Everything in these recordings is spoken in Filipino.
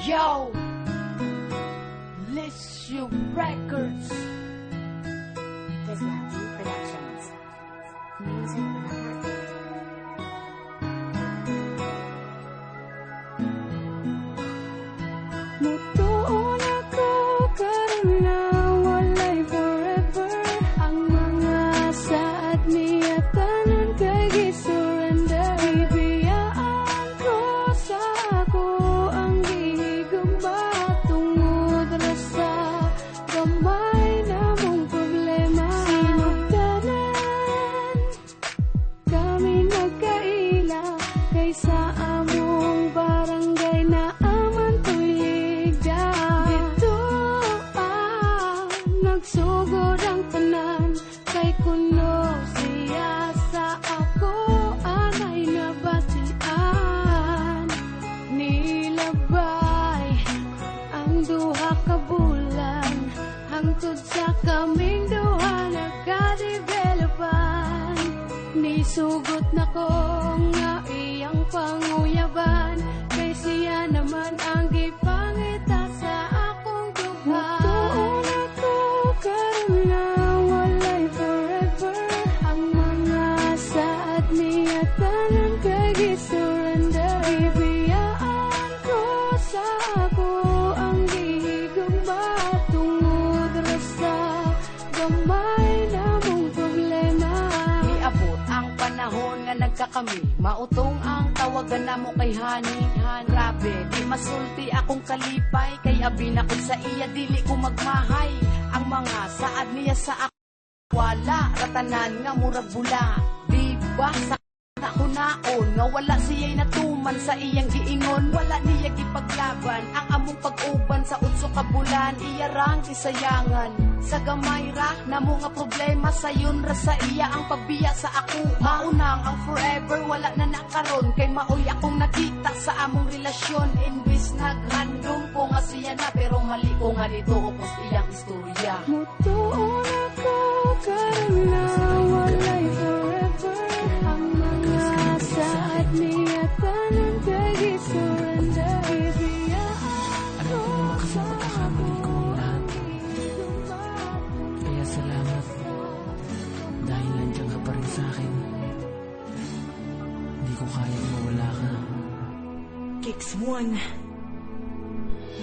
Yo, Lissue Records. Deslati Productions. Music for the heart. Mutuon ako karon na walay forever. Ang mga saad niya tanan kay gisurrender. Bibiyaan ko sa ako ang gihigugma tungod ra sa gamay na mong problema. Sinugdanan kami nagkaila kaysa among barangay na aman tuligda. Dito nagsugod ang tanan kay kuno siya sa ako anay nabatian. Nilabay ang duha ka bulan hangtod sa kaming duha nagka-developan. Nisugot na ko nga iyang panguyaban kay siya naman ang gipangita sa akong dugha. Mutuon ako karon na walay forever. Ang mga saad niya tanan kay gisurrender. Bibiyaan ko sa ako ang gihigugma tungod ra sa gamay na mong problema. Niabot ang panahon nga nagkakami, mautong ang tawagan na mo kay Honey. Grabe, di masulti akong kalipay, kay abin ako sa iya, dili ko magmahay. Ang mga saad niya sa ako, wala, ratanan nga murag bula. Diba sa ako naon, nga wala siya'y natuman sa iyang giingon. Wala niya gipaglaban, ang among pag-uban sa utso ka bulan. Iya rang gisayangan, sa gamay ra na mga problema sayon ra sa iya ang pagbiya sa ako. Maunang ang forever, wala na nakaron, kay maoy akong nakita sa among relasyon. Imbis naghandong ko nga siya na, pero mali ko nga dito upos iyang istorya. Mutuon ako karon na walay forever. Ang mga saad niya tanan kay gisurrender. Bibiyaan ko sa ako ang gihigugma. Kaya salamat dahil nandiyan ka pa rin sa akin. Hindi ko kayang mawala ka. Kicks One.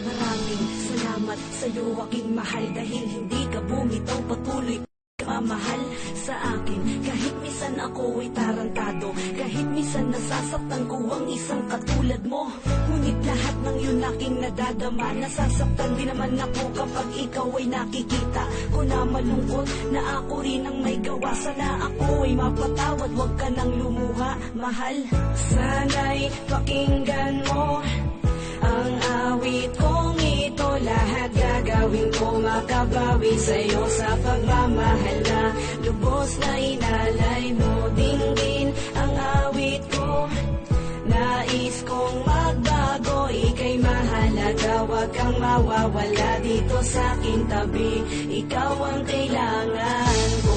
Maraming salamat sa'yo aking mahal, dahil hindi ka bumitaw, patuloy ka mahal sa akin. Kahit minsan ako ay tarantado, kahit minsan nasasaktan ko ang isang katulad mo. Ngunit lahat ng yun aking nadadama, nasasaktan din naman ako kapag ikaw ay nakikita ko na malungkot, na ako rin ang may gawa. Sana ako ay mapatawad, wag ka nang lumuha, mahal. Sana'y pakinggan mo ang awit kong ito, lahat gagawin ko makabawi sa'yo sa pagmamahal na lubos na inalay mo. Dinggin ang awit ko, nais kong magbago, ika'y mahalaga, wag kang mawawala dito sa aking tabi. Ikaw ang kailangan ko.